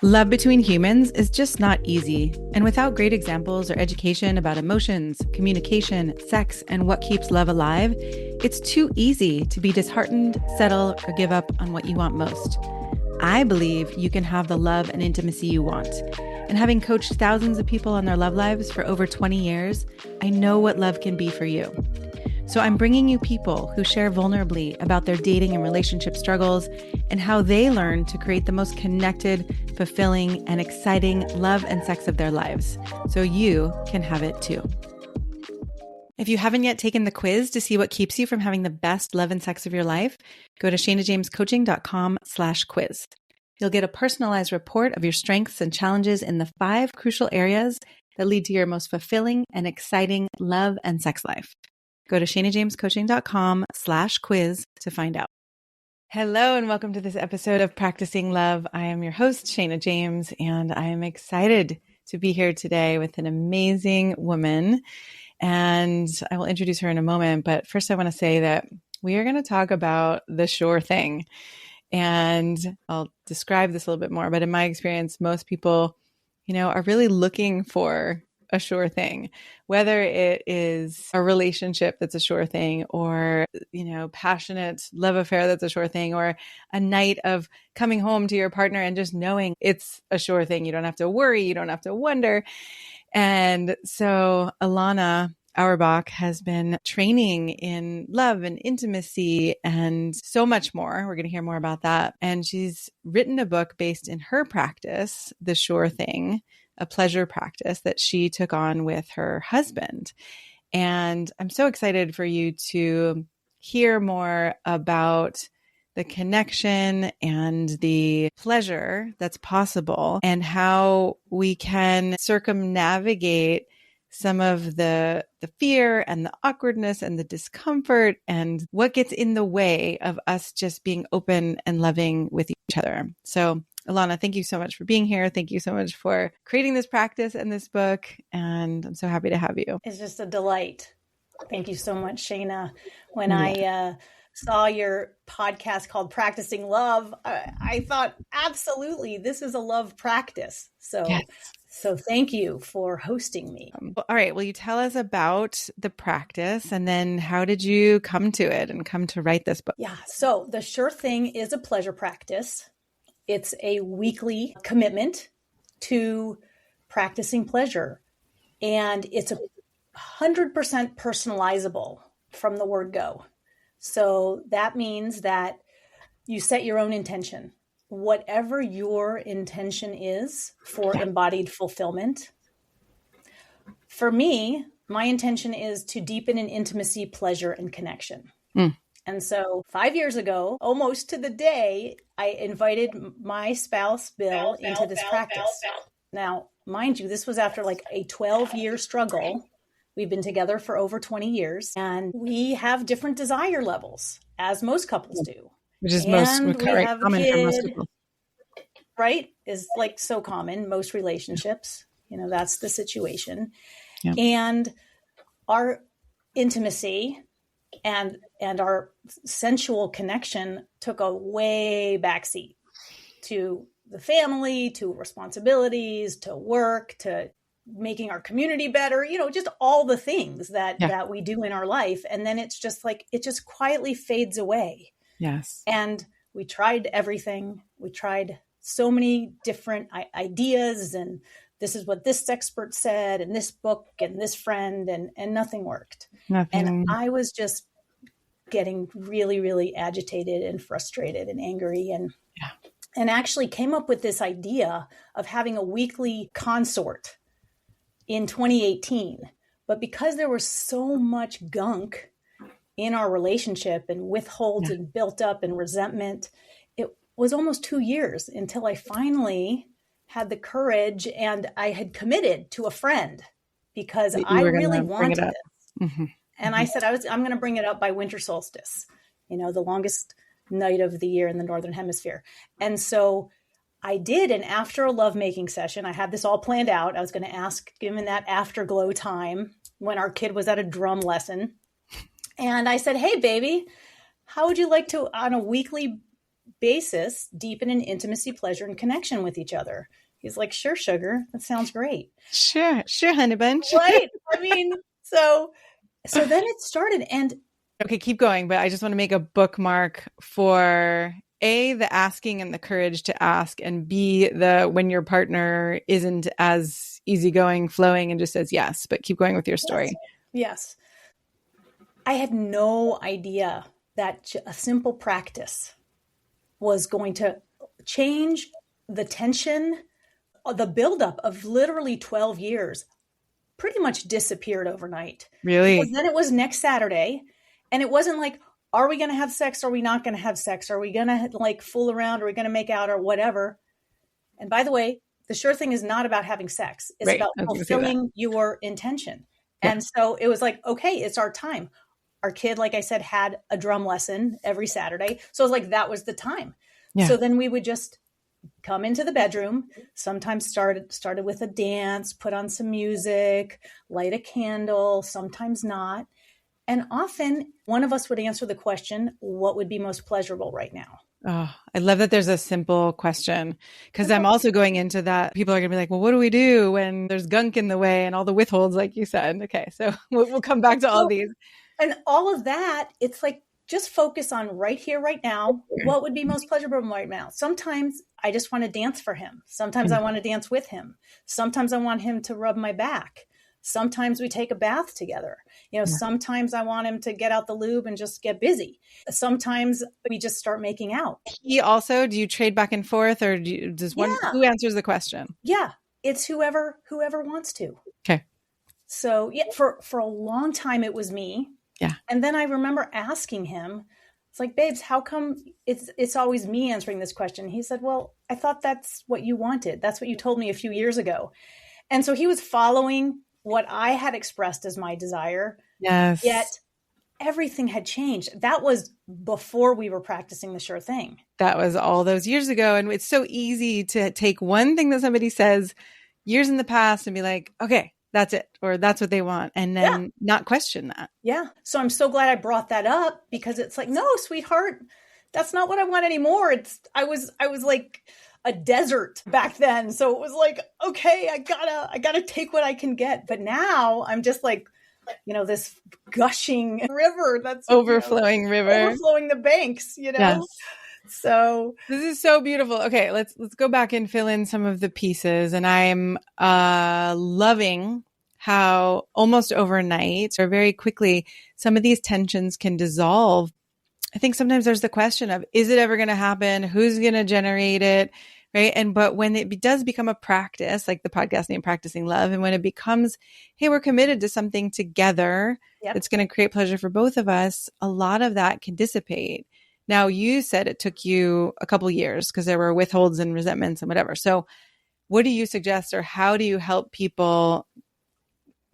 Love between humans is just not easy. And without great examples or education about emotions, communication, sex, and what keeps love alive, it's too easy to be disheartened, settle, or give up on what you want most. I believe you can have the love and intimacy you want. And having coached thousands of people on their love lives for over 20 years, I know what love can be for you. So I'm bringing you people who share vulnerably about their dating and relationship struggles and how they learn to create the most connected, fulfilling, and exciting love and sex of their lives, so you can have it too. If you haven't yet taken the quiz to see what keeps you from having the best love and sex of your life, go to shanajamescoaching.com/quiz. You'll get a personalized report of your strengths and challenges in the 5 crucial areas that lead to your most fulfilling and exciting love and sex life. Go to shanajamescoaching.com/quiz to find out. Hello and welcome to this episode of Practicing Love. I am your host, Shana James, and I am excited to be here today with an amazing woman. And I will introduce her in a moment. But first, I want to say that we are going to talk about the sure thing. And I'll describe this a little bit more. But in my experience, most people, are really looking for a sure thing, whether it is a relationship that's a sure thing, or, passionate love affair that's a sure thing, or a night of coming home to your partner and just knowing it's a sure thing. You don't have to worry. You don't have to wonder. And so Elana Auerbach has been training in love and intimacy and so much more. We're going to hear more about that. And she's written a book based in her practice, The Sure Thing, a pleasure practice that she took on with her husband. And I'm so excited for you to hear more about the connection and the pleasure that's possible and how we can circumnavigate some of the fear and the awkwardness and the discomfort and what gets in the way of us just being open and loving with each other. So Elana, thank you so much for being here. Thank you so much for creating this practice and this book. And I'm so happy to have you. It's just a delight. Thank you so much, Shana. When I saw your podcast called Practicing Love, I thought, absolutely, this is a love practice. So thank you for hosting me. All right. Will you tell us about the practice and then how did you come to it and come to write this book? Yeah. So The Sure Thing is a pleasure practice. It's a weekly commitment to practicing pleasure. And it's 100% personalizable from the word go. So that means that you set your own intention. Whatever your intention is for embodied fulfillment. For me, my intention is to deepen in intimacy, pleasure, and connection. And so 5 years ago, almost to the day, I invited my spouse, Bill, into this practice. Now, mind you, this was after like a 12-year struggle. We've been together for over 20 years, and we have different desire levels, as most couples do. Which is common for most people. Right? Is like so common, most relationships. That's the situation. Yeah. And our intimacy and our sensual connection took a way backseat to the family, to responsibilities, to work, to making our community better, just all the things that we do in our life. And then it's just like, it just quietly fades away. Yes. And we tried everything. We tried so many different ideas, and this is what this expert said, and this book, and this friend, and nothing worked. And I was just getting really, really agitated and frustrated and angry, and actually came up with this idea of having a weekly consort in 2018. But because there was so much gunk in our relationship and withholding built up and resentment, it was almost 2 years until I finally had the courage, and I had committed to a friend because I really wanted this. Mm-hmm. And I said, I'm going to bring it up by winter solstice, the longest night of the year in the Northern Hemisphere. And so I did. And after a lovemaking session, I had this all planned out. I was going to ask him in that afterglow time when our kid was at a drum lesson. And I said, hey, baby, how would you like to, on a weekly basis deepen in intimacy, pleasure, and connection with each other. He's like, sure, sugar. That sounds great. Sure, honey bunch. Right. I mean, so then it started. And okay, keep going. But I just want to make a bookmark for A, the asking and the courage to ask, and B, the when your partner isn't as easygoing, flowing, and just says yes. But keep going with your story. Yes. I had no idea that a simple practice was going to change the tension. The buildup of literally 12 years pretty much disappeared overnight. Really? Because then it was next Saturday, and it wasn't like, are we going to have sex? Are we not going to have sex? Are we going to like fool around? Are we going to make out or whatever? And by the way, the sure thing is not about having sex. It's about fulfilling your intention. Yeah. And so it was like, okay, it's our time. Our kid, like I said, had a drum lesson every Saturday. So it was like, that was the time. Yeah. So then we would just come into the bedroom, sometimes started with a dance, put on some music, light a candle, sometimes not. And often one of us would answer the question, what would be most pleasurable right now? Oh, I love that there's a simple question, because I'm also going into that. People are going to be like, well, what do we do when there's gunk in the way and all the withholds, like you said? Okay, so we'll come back to all these. And all of that, it's like, just focus on right here, right now. What would be most pleasurable right now? Sometimes I just want to dance for him. Sometimes I want to dance with him. Sometimes I want him to rub my back. Sometimes we take a bath together. Sometimes I want him to get out the lube and just get busy. Sometimes we just start making out. Do you trade back and forth, or who answers the question? Yeah, it's whoever wants to. Okay. So yeah, for a long time it was me. Yeah. And then I remember asking him, it's like, babes, how come it's always me answering this question? He said, well, I thought that's what you wanted. That's what you told me a few years ago. And so he was following what I had expressed as my desire. Yes. Yet everything had changed. That was before we were practicing the sure thing. That was all those years ago. And it's so easy to take one thing that somebody says years in the past and be like, okay, that's it, or that's what they want, and then not question that. Yeah. So I'm so glad I brought that up, because it's like, no, sweetheart, that's not what I want anymore. I was like a desert back then. So it was like, okay, I gotta take what I can get. But now I'm just like, this gushing river that's overflowing overflowing the banks, Yes. So this is so beautiful. Okay, let's go back and fill in some of the pieces. And I'm loving how almost overnight or very quickly some of these tensions can dissolve. I think sometimes there's the question of, is it ever going to happen? Who's going to generate it? Right. But when it does become a practice, like the podcast name, Practicing Love, and when it becomes, hey, we're committed to something together that's going to create pleasure for both of us, a lot of that can dissipate. Now, you said it took you a couple of years because there were withholds and resentments and whatever. So what do you suggest, or how do you help people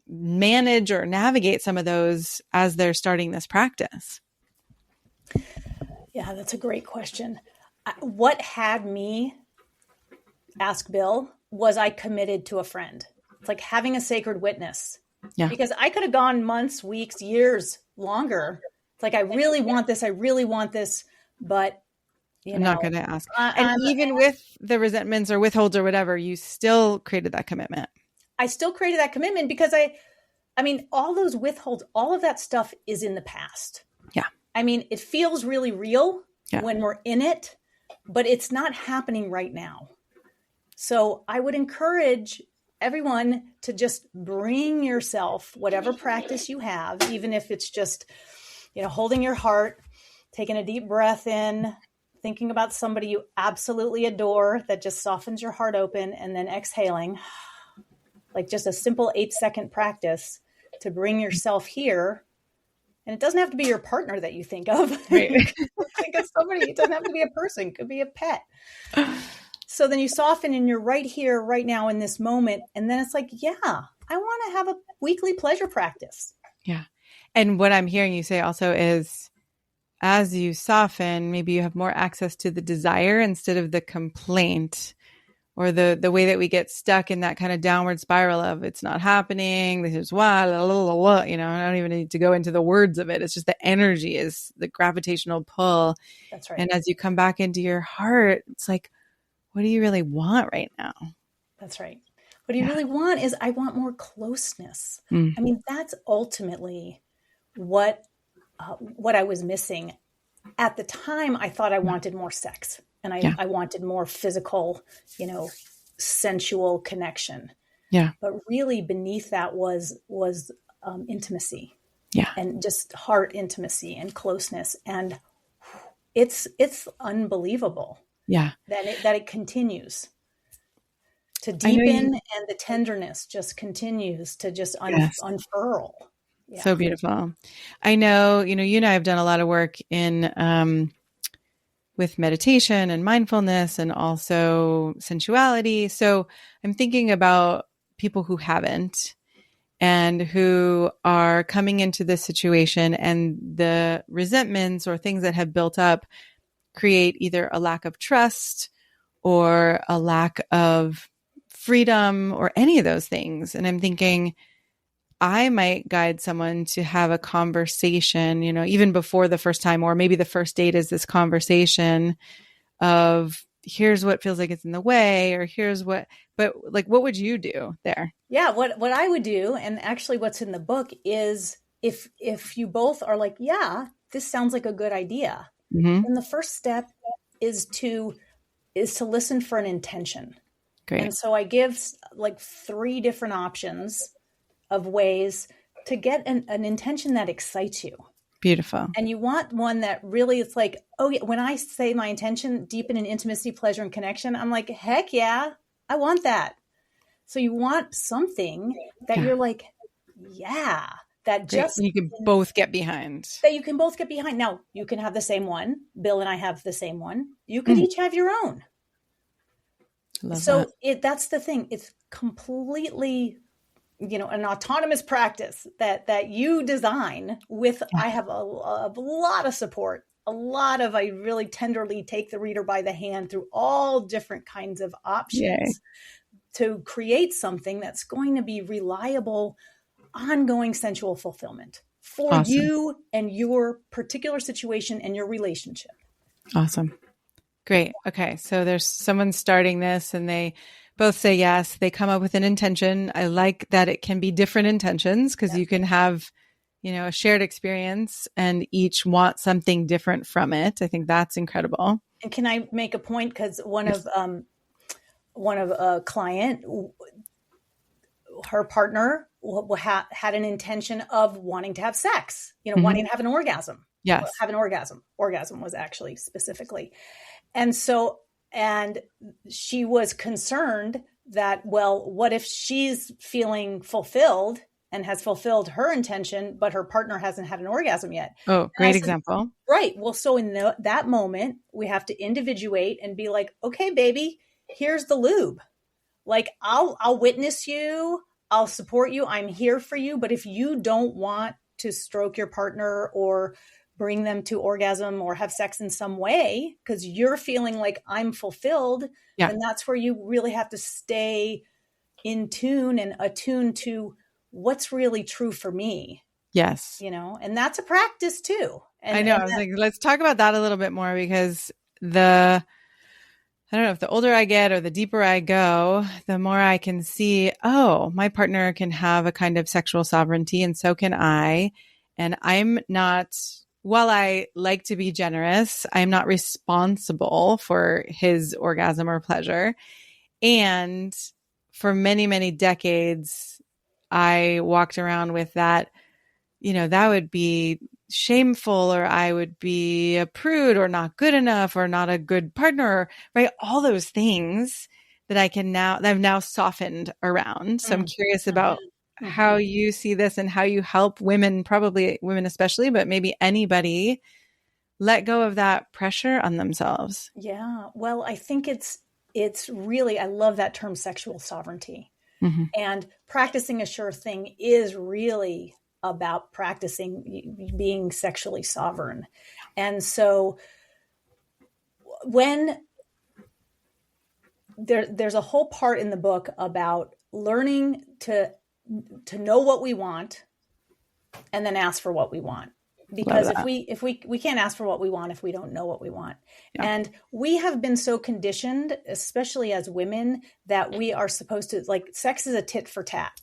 manage or navigate some of those as they're starting this practice? Yeah, that's a great question. What had me ask Bill was I committed to a friend. It's like having a sacred witness. Yeah. Because I could have gone months, weeks, years longer. It's like, I really want this, but I'm not going to ask. And even with the resentments or withholds or whatever, you still created that commitment. I still created that commitment because I mean, all those withholds, all of that stuff is in the past. Yeah. I mean, it feels really real when we're in it, but it's not happening right now. So I would encourage everyone to just bring yourself, whatever practice you have, even if it's just, holding your heart, taking a deep breath in, thinking about somebody you absolutely adore that just softens your heart open, and then exhaling, like just a simple 8-second practice to bring yourself here. And it doesn't have to be your partner that you think of. Right. Think of somebody. It doesn't have to be a person. It could be a pet. So then you soften and you're right here, right now in this moment. And then it's like, yeah, I want to have a weekly pleasure practice. Yeah. And what I'm hearing you say also is, as you soften, maybe you have more access to the desire instead of the complaint, or the way that we get stuck in that kind of downward spiral of it's not happening. This is why, you know, I don't even need to go into the words of it. It's just the energy is the gravitational pull. That's right. And as you come back into your heart, it's like, what do you really want right now? That's right. What you really want is, I want more closeness. I mean, that's ultimately what I was missing. At the time, I thought I wanted more sex, and I wanted more physical, you know, sensual connection. Yeah. But really beneath that was intimacy. Yeah. And just heart intimacy and closeness. And it's unbelievable. Yeah. That it continues to deepen, and the tenderness just continues to just unfurl. Yeah. So beautiful. I know, you know, you and I have done a lot of work in with meditation and mindfulness and also sensuality. So I'm thinking about people who haven't and who are coming into this situation, and the resentments or things that have built up create either a lack of trust or a lack of freedom or any of those things. And I'm thinking, I might guide someone to have a conversation, you know, even before the first time, or maybe the first date is this conversation of here's what feels like it's in the way, or here's what, but like, what would you do there? Yeah. What I would do, and actually what's in the book, is if you both are like, yeah, this sounds like a good idea, then the first step is to listen for an intention. Great. And so I give like 3 different options of ways to get an intention that excites you. Beautiful. And you want one that really, it's like, oh yeah, when I say my intention, deepen in intimacy, pleasure, and connection, I'm like, heck yeah, I want that. So you want something that you're like, yeah, that Great. just You can both get behind. That you can both get behind. Now, you can have the same one. Bill and I have the same one. You could each have your own. So that's the thing. It's completely, you know, an autonomous practice that you design with. I have a lot of support, I really tenderly take the reader by the hand through all different kinds of options to create something that's going to be reliable, ongoing sensual fulfillment for you and your particular situation and your relationship. Awesome. Great. Okay. So there's someone starting this and they both say yes. They come up with an intention. I like that it can be different intentions, because you can have, you know, a shared experience and each want something different from it. I think that's incredible. And can I make a point? Because one of a client, her partner had an intention of wanting to have sex, you know, wanting to have an orgasm. Yes. Have an orgasm. Orgasm was actually specifically. And so, and she was concerned that, well, what if she's feeling fulfilled and has fulfilled her intention, but her partner hasn't had an orgasm yet? Oh, great example. Right. Well, so in that moment, we have to individuate and be like, okay, baby, here's the lube. Like, I'll witness you. I'll support you. I'm here for you. But if you don't want to stroke your partner or bring them to orgasm or have sex in some way, because you're feeling like I'm fulfilled, then that's where you really have to stay in tune and attuned to what's really true for me. Yes. You know, and that's a practice too. And I know. I was like, let's talk about that a little bit more, because I don't know if the older I get or the deeper I go, the more I can see, oh, my partner can have a kind of sexual sovereignty and so can I. And I'm not, while I like to be generous, I'm not responsible for his orgasm or pleasure. And for many, many decades, I walked around with that, you know, that would be shameful, or I would be a prude, or not good enough, or not a good partner, right? All those things that I've now softened around. So I'm curious about how you see this and how you help women, probably women especially, but maybe anybody, let go of that pressure on themselves. Yeah. Well, I think it's really, I love that term, sexual sovereignty. And practicing a sure thing is really about practicing being sexually sovereign. And so when there's a whole part in the book about learning to know what we want and then ask for what we want. Because if we can't ask for what we want if we don't know what we want. Yeah. And we have been so conditioned, especially as women, that we are supposed to, like, sex is a tit for tat.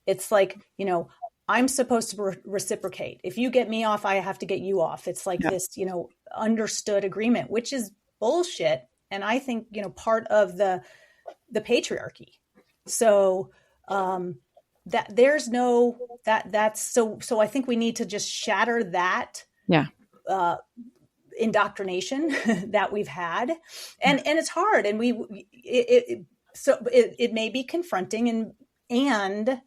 It's like, you know, I'm supposed to reciprocate. If you get me off, I have to get you off. It's like this, you know, understood agreement, which is bullshit. And I think, you know, part of the patriarchy. So, that there's no, that's so I think we need to just shatter that indoctrination that we've had. And it's hard. And it may be confronting, and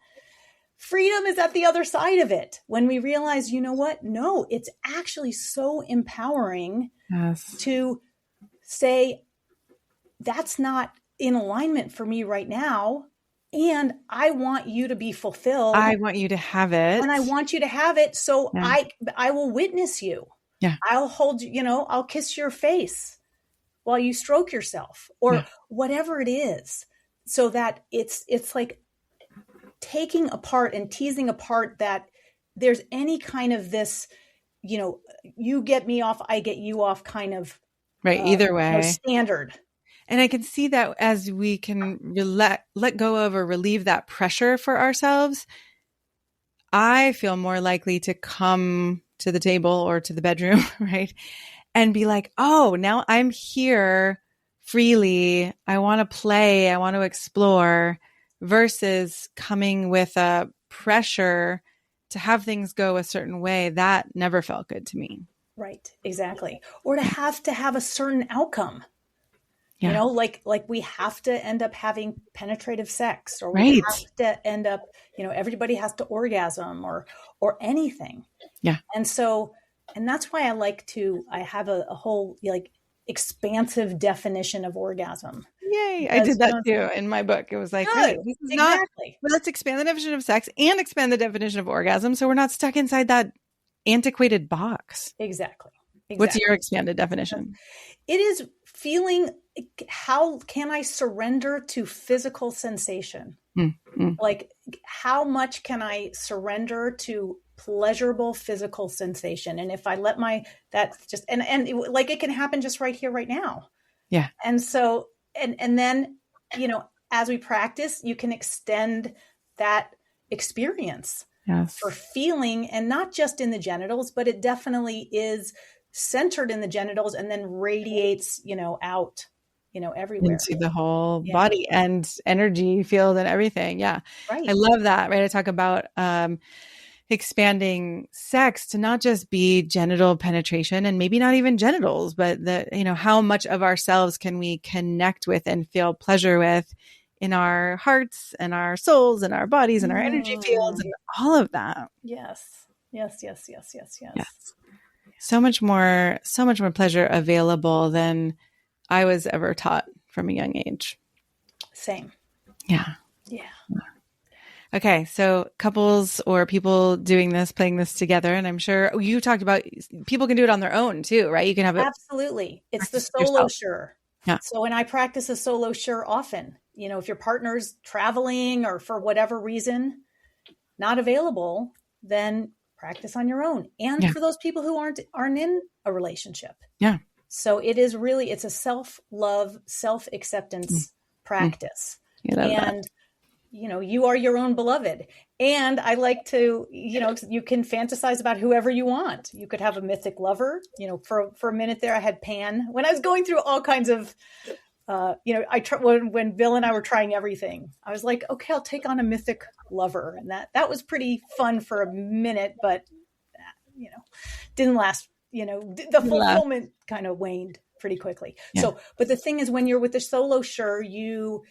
freedom is at the other side of it. When we realize, you know what? No, it's actually so empowering to say, that's not in alignment for me right now. And I want you to be fulfilled. I want you to have it. And I want you to have it. So I will witness you. Yeah. I'll hold you, you know, I'll kiss your face while you stroke yourself or whatever it is. So that it's like taking apart and teasing apart that there's any kind of this, you know, you get me off, I get you off kind of either way, you know, standard. And I can see that as we can let go of or relieve that pressure for ourselves, I feel more likely to come to the table or to the bedroom, right? And be like, oh, now I'm here freely. I want to play. I want to explore, versus coming with a pressure to have things go a certain way. That never felt good to me. Right. Exactly. Or to have a certain outcome. Yeah. You know, like we have to end up having penetrative sex, or we have to end up, you know, everybody has to orgasm or anything. Yeah. And so, and that's why I have a whole like expansive definition of orgasm. Yay. I did that too in my book. It was like, hey, this is exactly. Well, let's expand the definition of sex and expand the definition of orgasm, so we're not stuck inside that antiquated box. Exactly. What's your expanded definition? It is feeling, how can I surrender to physical sensation? Mm-hmm. Like, how much can I surrender to pleasurable physical sensation? And if I let that's just, and like, it can happen just right here, right now. Yeah. And so, and then, you know, as we practice, you can extend that experience for feeling, and not just in the genitals, but it definitely is centered in the genitals and then radiates, you know, out, you know, everywhere into the whole body and energy field and everything. Yeah. Right. I love that. Right. I talk about, expanding sex to not just be genital penetration, and maybe not even genitals, but you know, how much of ourselves can we connect with and feel pleasure with in our hearts and our souls and our bodies and our energy fields and all of that. Yes. So much more pleasure available than I was ever taught from a young age. Same. Yeah. Okay. So couples or people doing this, playing this together. And I'm sure you talked about people can do it on their own too, right? You can have it. Absolutely. It's the solo sure. Yeah. So when I practice a solo sure often, you know, if your partner's traveling or for whatever reason not available, then practice on your own. And for those people who aren't in a relationship. Yeah. So it is really, it's a self-love, self-acceptance practice. And, you know, you are your own beloved. And I like to, you know, you can fantasize about whoever you want. You could have a mythic lover. You know, for a minute there, I had Pan. When I was going through all kinds of, you know, when Bill and I were trying everything, I was like, okay, I'll take on a mythic lover. And that was pretty fun for a minute, but, you know, didn't last. You know, the fulfillment kind of waned pretty quickly. Yeah. So, but the thing is, when you're with the solo sure, you,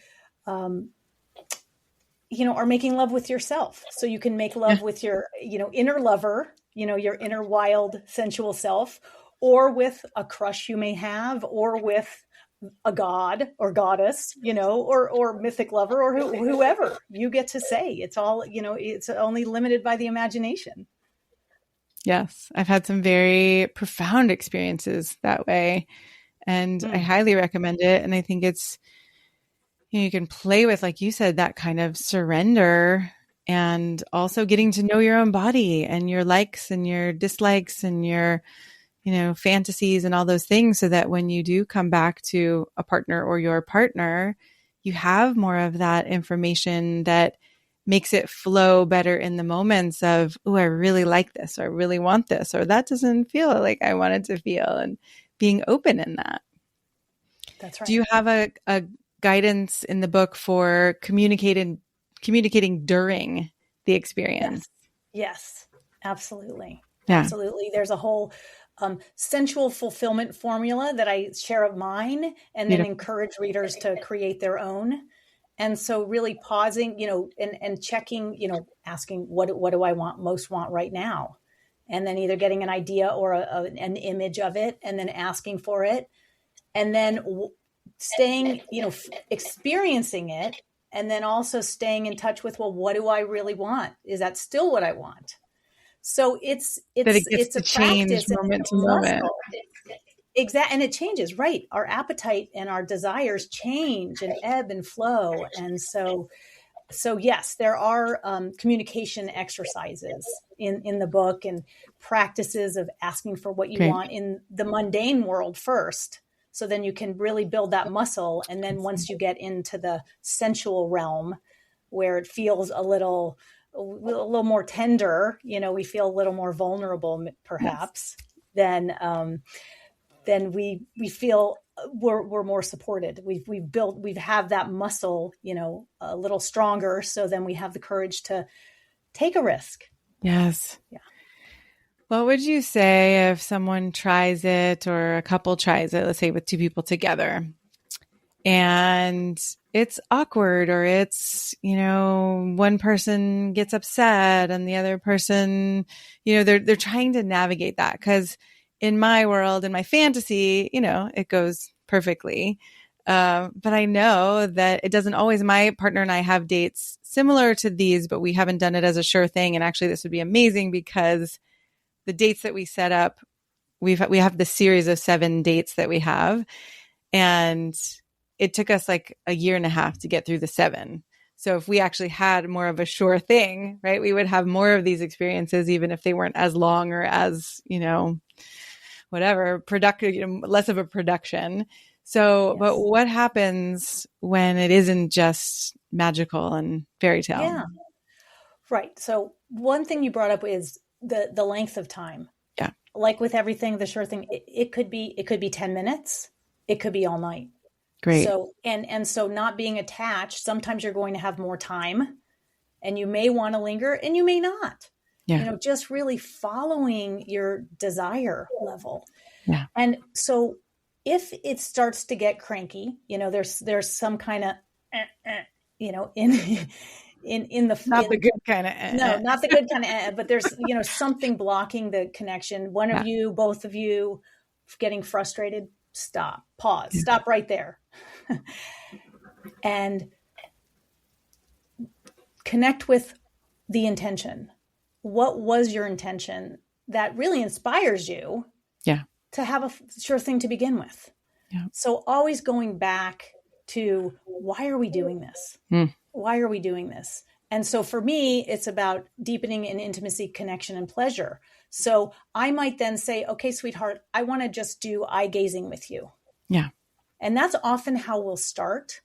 you know, are making love with yourself. So you can make love with your, you know, inner lover, you know, your inner wild, sensual self, or with a crush you may have, or with a god or goddess, you know, or mythic lover, or whoever. You get to say. It's all, you know, it's only limited by the imagination. Yes, I've had some very profound experiences that way, and I highly recommend it. And I think it's you can play with, like you said, that kind of surrender, and also getting to know your own body and your likes and your dislikes and your, fantasies and all those things, so that when you do come back to a partner or your partner, you have more of that information that makes it flow better in the moments of, oh, I really like this, or I really want this, or that doesn't feel like I want it to feel, and being open in that. That's right. Do you have a guidance in the book for communicating during the experience? Yes, absolutely. Yeah. Absolutely. There's a whole sensual fulfillment formula that I share of mine, and then encourage readers to create their own. And so really pausing, and checking, asking what do I most want right now? And then either getting an idea or an image of it, and then asking for it, and then staying, experiencing it, and then also staying in touch with, well, what do I really want? Is that still what I want? So it's a practice moment to moment. Exactly. And it changes, right? Our appetite and our desires change and ebb and flow. And so yes, there are communication exercises in the book, and practices of asking for what you want in the mundane world first. So then you can really build that muscle. And then once you get into the sensual realm, where it feels a little more tender, we feel a little more vulnerable, perhaps, then we feel we're more supported. We've have that muscle, a little stronger. So then we have the courage to take a risk. Yes. Yeah. What would you say if someone tries it, or a couple tries it, let's say with two people together, and it's awkward, or it's, one person gets upset and the other person, they're trying to navigate that? Because in my world, in my fantasy, it goes perfectly. But I know that it doesn't always. My partner and I have dates similar to these, but we haven't done it as a sure thing. And actually, this would be amazing, because the dates that we set up, we have the series of 7 dates that we have, and it took us like a year and a half to get through the 7. So if we actually had more of a sure thing, right, we would have more of these experiences, even if they weren't as long or as, whatever, productive, less of a production. So, yes. But what happens when it isn't just magical and fairy tale? Yeah. Right. So one thing you brought up is the length of time. Yeah. Like with everything, the sure thing, it could be 10 minutes. It could be all night. Great. So, and so not being attached, sometimes you're going to have more time, and you may want to linger and you may not. Yeah. Just really following your desire level. Yeah. And so if it starts to get cranky, there's some kind of, in the not the good kind of no, not the good kind of, but there's something blocking the connection. One of you, both of you, getting frustrated. Stop, pause, stop right there, and connect with the intention. What was your intention that really inspires you? Yeah. To have a sure thing to begin with. Yeah. So always going back to, why are we doing this? Why are we doing this? And so for me, it's about deepening in intimacy, connection, and pleasure. So I might then say, okay, sweetheart, I want to just do eye gazing with you. Yeah. And that's often how we'll start.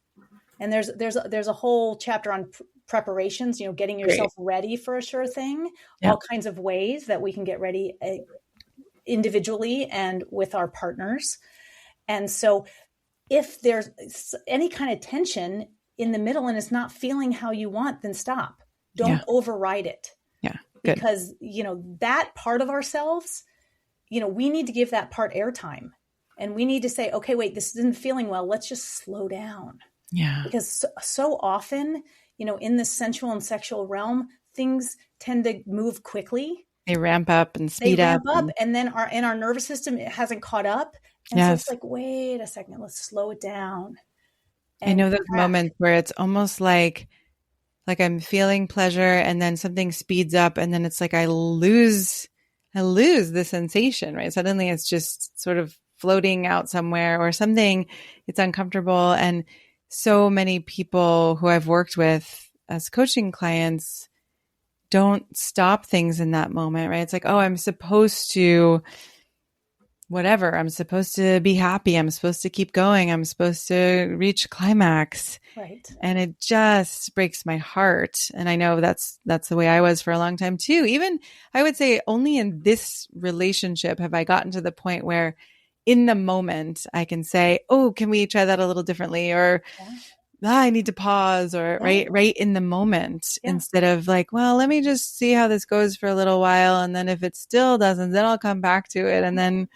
And there's a whole chapter on preparations, getting yourself ready for a sure thing, all kinds of ways that we can get ready individually and with our partners. And so if there's any kind of tension in the middle and it's not feeling how you want, then stop. Don't override it. Yeah. Good. Because, that part of ourselves, we need to give that part airtime, and we need to say, okay, wait, this isn't feeling well. Let's just slow down. Yeah. Because so often, in the sensual and sexual realm, things tend to move quickly. They ramp up and speed up. And then our nervous system, it hasn't caught up. And so it's like, wait a second, let's slow it down. I know those moments where it's almost like I'm feeling pleasure, and then something speeds up, and then it's like I lose the sensation, right? Suddenly it's just sort of floating out somewhere or something. It's uncomfortable. And so many people who I've worked with as coaching clients don't stop things in that moment, right? It's like, oh, I'm supposed to whatever. I'm supposed to be happy. I'm supposed to keep going. I'm supposed to reach climax. Right. And it just breaks my heart. And I know that's the way I was for a long time too. Even I would say only in this relationship have I gotten to the point where in the moment I can say, oh, can we try that a little differently? Or I need to pause, or right in the moment, instead of like, well, let me just see how this goes for a little while. And then if it still doesn't, then I'll come back to it. And then,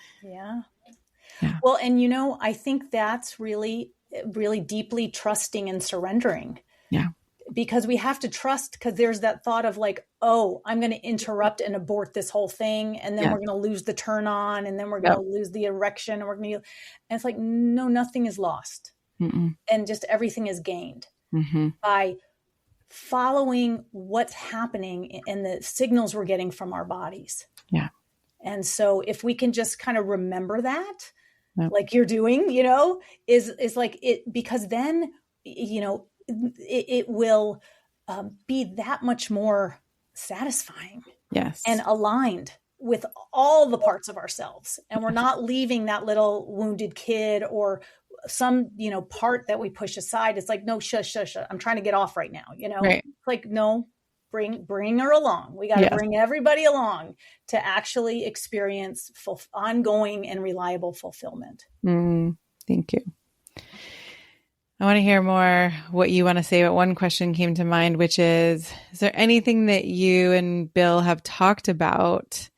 Well, and I think that's really, really deeply trusting and surrendering. Yeah. Because we have to trust, because there's that thought of like, oh, I'm going to interrupt and abort this whole thing. And then we're going to lose the turn on, and then we're going to lose the erection, and and it's like, no, nothing is lost. Mm-mm. And just everything is gained by following what's happening and the signals we're getting from our bodies. Yeah. And so if we can just kind of remember that, like you're doing, is like it, because then, it will be that much more satisfying. Yes. And aligned with all the parts of ourselves. And we're not leaving that little wounded kid or some, part that we push aside. It's like, no, shush. I'm trying to get off right now. Right. Like, no, bring her along. We got to bring everybody along to actually experience ongoing and reliable fulfillment. Thank you. I want to hear more what you want to say, but one question came to mind, which is there anything that you and Bill have talked about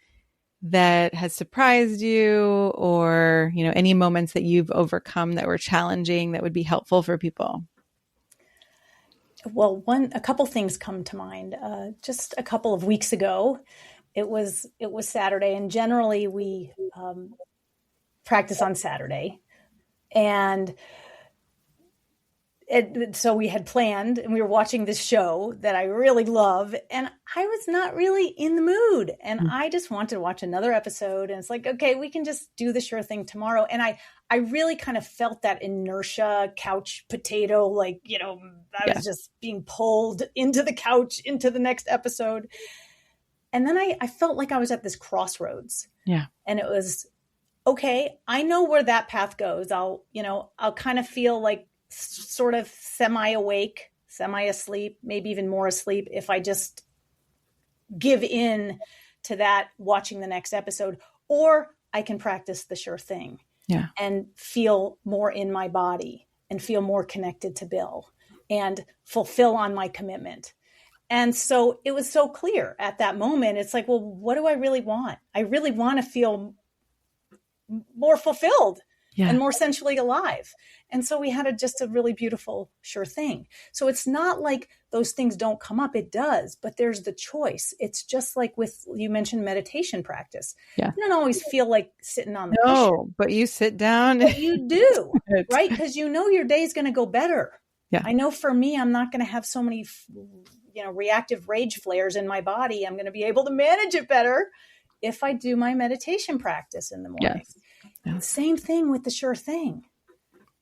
that has surprised you, or, any moments that you've overcome that were challenging that would be helpful for people? Well, a couple things come to mind. Just a couple of weeks ago, it was Saturday, and generally we practice on Saturday. And so we had planned, and we were watching this show that I really love, and I was not really in the mood, and I just wanted to watch another episode. And it's like, okay, we can just do the sure thing tomorrow. And I really kind of felt that inertia, couch potato, like, I was just being pulled into the couch, into the next episode. And then I felt like I was at this crossroads. Yeah. And it was, okay, I know where that path goes. I'll kind of feel like sort of semi-awake, semi-asleep, maybe even more asleep if I just give in to that watching the next episode. Or I can practice the sure thing and feel more in my body and feel more connected to Bill and fulfill on my commitment. And so it was so clear at that moment. It's like, well, what do I really want? I really want to feel more fulfilled and more sensually alive. And so we had just a really beautiful sure thing. So it's not like those things don't come up. It does, but there's the choice. It's just like you mentioned meditation practice. Yeah. You don't always feel like sitting on the cushion. But you sit down. But you do, right? Because your day's going to go better. Yeah. I know for me, I'm not going to have so many, reactive rage flares in my body. I'm going to be able to manage it better if I do my meditation practice in the morning. Yes. Yeah. Same thing with the sure thing.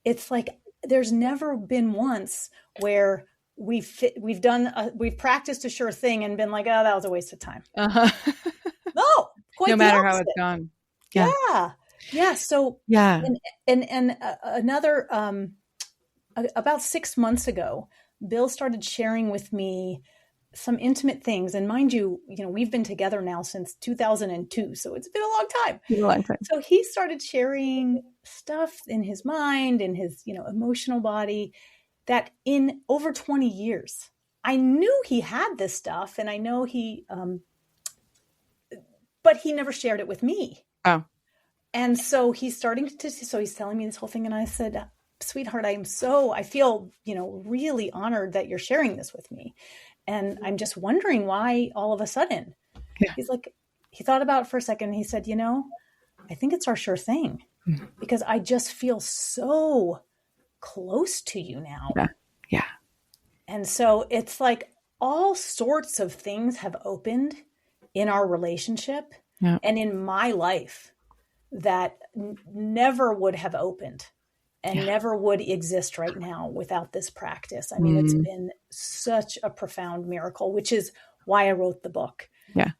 It's like there's never been once where we've practiced a sure thing and been like, oh, that was a waste of time. No, quite no matter how it's gone. Yeah. So and another about 6 months ago, Bill started sharing with me some intimate things. And mind you, we've been together now since 2002. So it's been a long time. So he started sharing stuff in his mind, in his, emotional body, that in over 20 years, I knew he had this stuff, and I know but he never shared it with me. Oh. And so he's telling me this whole thing. And I said, sweetheart, I feel, really honored that you're sharing this with me. And I'm just wondering why all of a sudden. He's like, he thought about it for a second. And he said, I think it's our sure thing, because I just feel so close to you now. Yeah. And so it's like all sorts of things have opened in our relationship and in my life that never would have opened and never would exist right now without this practice. I mean, it's been such a profound miracle, which is why I wrote the book. Yeah.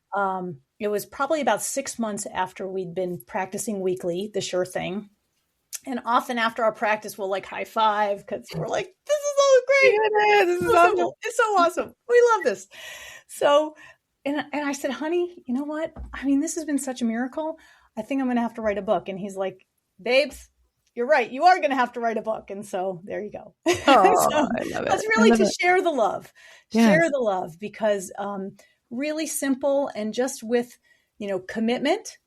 It was probably about 6 months after we'd been practicing weekly, the sure thing. And often after our practice, we'll like high five because we're like, this is so great. This is awesome. It's so awesome. We love this. So, and I said, honey, you know what? I mean, this has been such a miracle. I think I'm going to have to write a book. And he's like, babes, you're right. You are going to have to write a book. And so there you go. Oh, so I love it. That's really to share the love, because really simple and just with, commitment.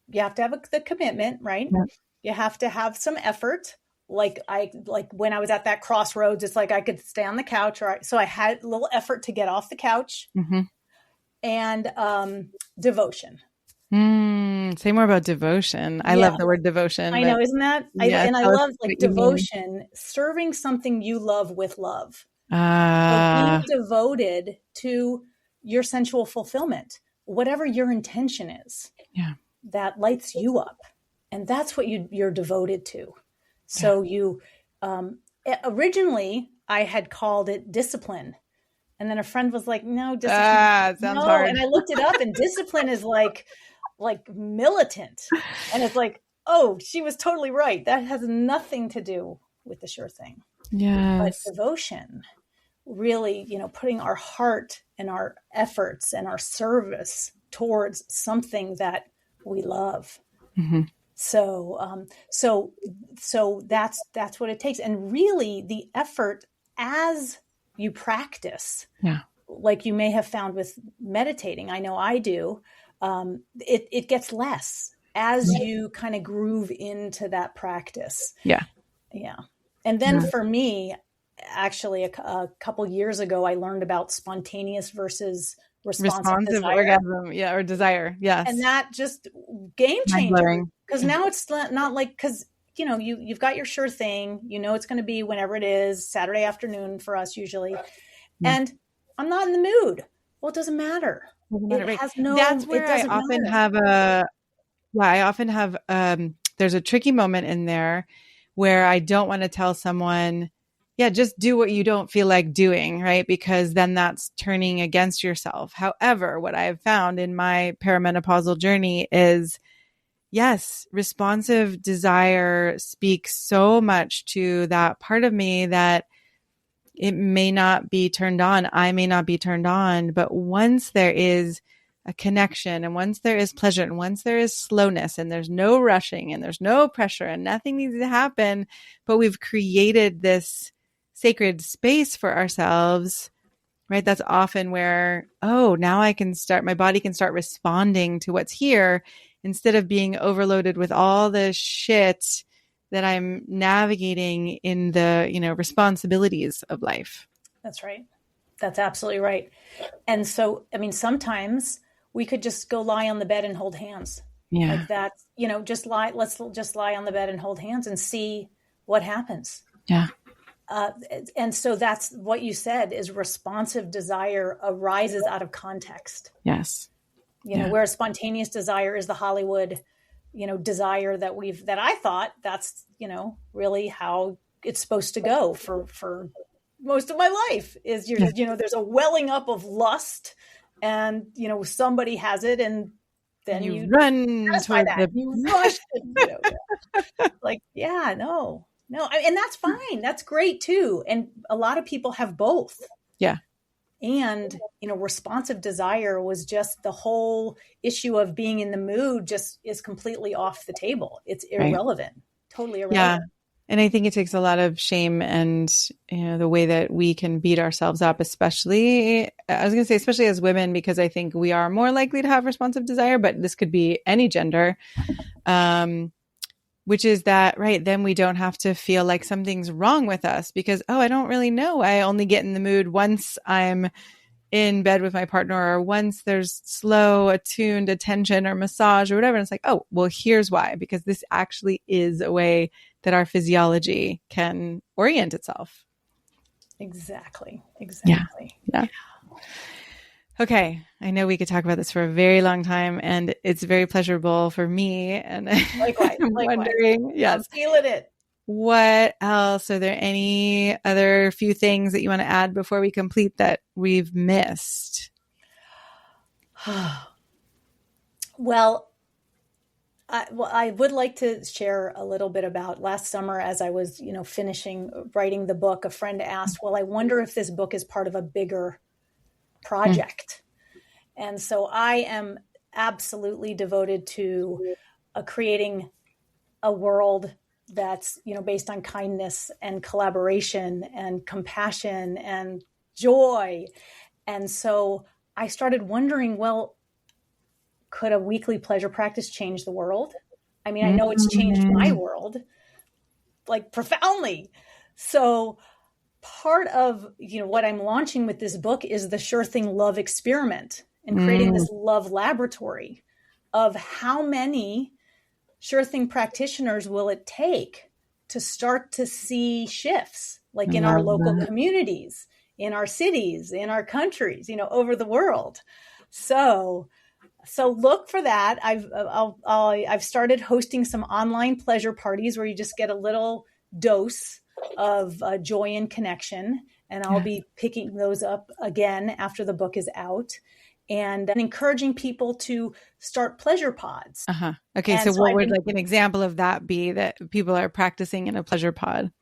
You have to have the commitment, right? Yeah. You have to have some effort. Like when I was at that crossroads, it's like I could stay on the couch, so I had a little effort to get off the couch, and devotion. Say more about devotion. I love the word devotion. I know, isn't that? Yes, I love like devotion, serving something you love with love. So being devoted to your sensual fulfillment, whatever your intention is, that lights you up. And that's what you're devoted to. So you, originally I had called it discipline. And then a friend was like, no, discipline. Sounds hard. And I looked it up, and discipline is like militant. And it's like, oh, she was totally right. That has nothing to do with the sure thing. Yes. But devotion, really, putting our heart and our efforts and our service towards something that we love. So that's what it takes. And really the effort as you practice, like you may have found with meditating, I know I do, it gets less as you kind of groove into that practice. Yeah. And then for me, actually a couple years ago, I learned about spontaneous versus responsive orgasm, or desire. Yes. And that just game changer, because now it's not like, because you've got your sure thing, it's going to be whenever it is, Saturday afternoon for us usually, and I'm not in the mood. Well, it doesn't matter. That's where I often have there's a tricky moment in there where I don't want to tell someone, just do what you don't feel like doing, right? Because then that's turning against yourself. However, what I've found in my perimenopausal journey is, yes, responsive desire speaks so much to that part of me that it may not be turned on. I may not be turned on, but once there is a connection, and once there is pleasure, and once there is slowness, and there's no rushing, and there's no pressure, and nothing needs to happen, but we've created this sacred space for ourselves, right? That's often where, now my body can start responding to what's here instead of being overloaded with all the shit that I'm navigating in the, responsibilities of life. That's right. That's absolutely right. And so, sometimes we could just go lie on the bed and hold hands. Like that, let's just lie on the bed and hold hands and see what happens. And so that's what you said is responsive desire arises out of context. Yes. Where spontaneous desire is the Hollywood, desire that I thought that's, really how it's supposed to go for most of my life is, there's a welling up of lust and, somebody has it and then you run toward you rush it, like, no, and that's fine. That's great too. And a lot of people have both. Yeah. And, responsive desire was just the whole issue of being in the mood just is completely off the table. It's irrelevant, totally irrelevant. Yeah. And I think it takes a lot of shame and, the way that we can beat ourselves up, especially as women, because I think we are more likely to have responsive desire, but this could be any gender. Which is that, right, then we don't have to feel like something's wrong with us because, I don't really know. I only get in the mood once I'm in bed with my partner or once there's slow, attuned attention or massage or whatever. And it's like, here's why, because this actually is a way that our physiology can orient itself. Exactly. Yeah. Okay. I know we could talk about this for a very long time and it's very pleasurable for me. And likewise. I'm wondering, yes. I'm feeling it. what else? Are there any other few things that you want to add before we complete that we've missed? Well, I would like to share a little bit about last summer as I was, finishing writing the book. A friend asked, well, I wonder if this book is part of a bigger project. And so I am absolutely devoted to creating a world that's, based on kindness and collaboration and compassion and joy. And so I started wondering, well, could a weekly pleasure practice change the world? I mean, I know it's changed my world, like, profoundly. So part of, what I'm launching with this book is the Sure Thing Love Experiment, and creating this love laboratory of how many Sure Thing practitioners will it take to start to see shifts, like in our local communities, in our cities, in our countries, over the world. So look for that. I've started hosting some online pleasure parties where you just get a little dose of joy and connection. And I'll be picking those up again after the book is out, and encouraging people to start pleasure pods. Okay. So what would like an example of that be that people are practicing in a pleasure pod?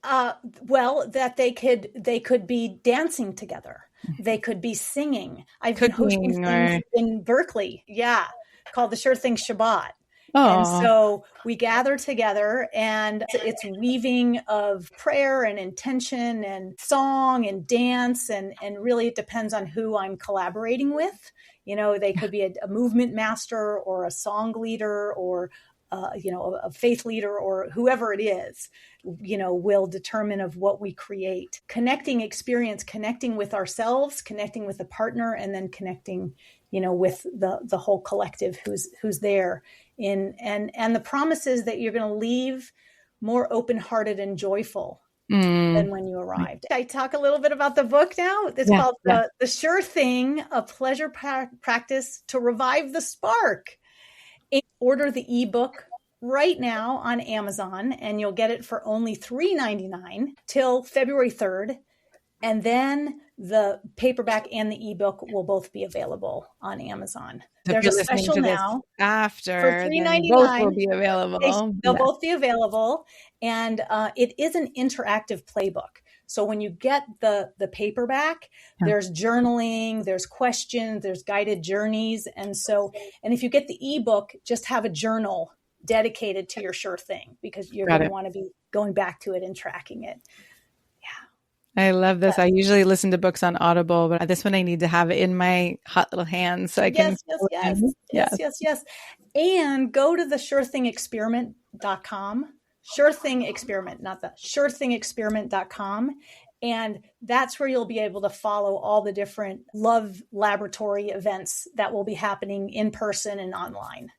Well, that they could be dancing together. They could be singing. I've been hosting things in Berkeley, called the Sure Thing Shabbat. And so we gather together, and it's weaving of prayer and intention and song and dance. And really it depends on who I'm collaborating with. They could be a movement master or a song leader or a faith leader, or whoever it is, will determine of what we create. Connecting experience, connecting with ourselves, connecting with a partner, and then connecting, with the whole collective who's there. And the promise is that you're going to leave more open-hearted and joyful than when you arrived. I talk a little bit about the book now. It's called The Sure Thing, a pleasure practice to revive the spark. Order the ebook right now on Amazon, and you'll get it for only $3.99 till February 3rd. And then the paperback and the ebook will both be available on Amazon. So there's a special now after for $3.99. Both will be available. They'll both be available, and it is an interactive playbook. So when you get the paperback, there's journaling, there's questions, there's guided journeys. And if you get the ebook, just have a journal dedicated to your Sure Thing, because you're going to want to be going back to it and tracking it. I love this. I usually listen to books on Audible, but this one I need to have in my hot little hands so I can. Yes. And go to the surethingexperiment.com. Sure Thing Experiment, not the surethingexperiment.com. And that's where you'll be able to follow all the different love laboratory events that will be happening in person and online.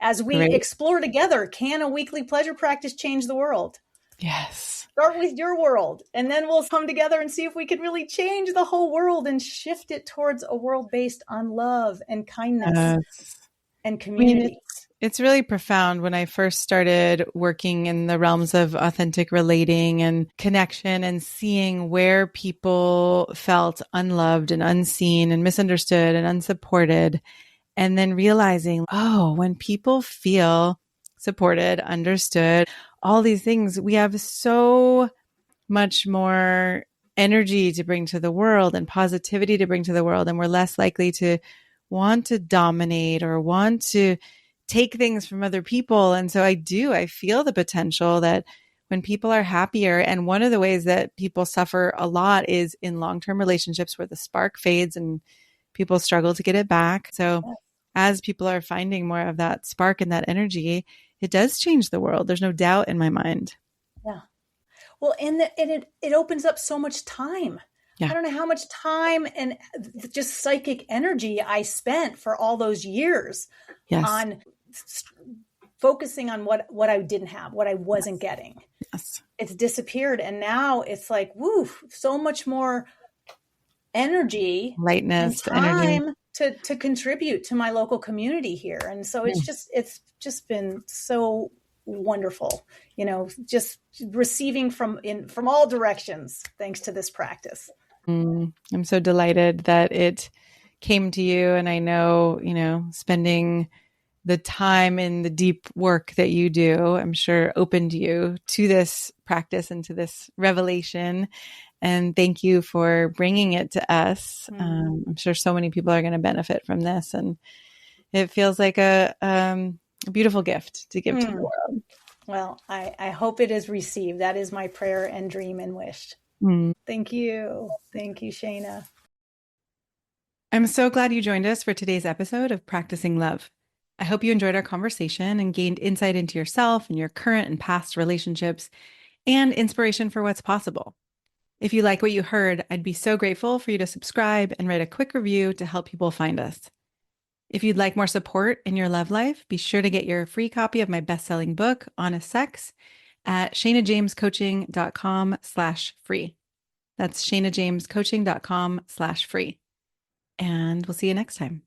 As we explore together, can a weekly pleasure practice change the world? Yes. Start with your world, and then we'll come together and see if we could really change the whole world and shift it towards a world based on love and kindness and community. It's really profound. When I first started working in the realms of authentic relating and connection, and seeing where people felt unloved and unseen and misunderstood and unsupported, and then realizing, when people feel supported, understood, all these things, we have so much more energy to bring to the world and positivity to bring to the world. And we're less likely to want to dominate or want to take things from other people. And so I feel the potential that when people are happier, and one of the ways that people suffer a lot is in long-term relationships where the spark fades and people struggle to get it back. So as people are finding more of that spark and that energy, it does change the world. There's no doubt in my mind. Yeah. Well, and it opens up so much time. I don't know how much time and just psychic energy I spent for all those years on focusing on what I didn't have, what I wasn't getting. Yes. It's disappeared. And now it's like, so much more energy, lightness, and time to contribute to my local community here. And so it's just been so wonderful, just receiving from all directions, thanks to this practice. I'm so delighted that it came to you. And I know, spending the time in the deep work that you do, I'm sure opened you to this practice and to this revelation. And thank you for bringing it to us. I'm sure so many people are going to benefit from this. And it feels like a beautiful gift to give to the world. Well, I hope it is received. That is my prayer and dream and wish. Thank you. Thank you, Shana. I'm so glad you joined us for today's episode of Practicing Love. I hope you enjoyed our conversation and gained insight into yourself and your current and past relationships and inspiration for what's possible. If you like what you heard, I'd be so grateful for you to subscribe and write a quick review to help people find us. If you'd like more support in your love life, be sure to get your free copy of my best-selling book, Honest Sex, at shanajamescoaching.com/free. That's shanajamescoaching.com/free. And we'll see you next time.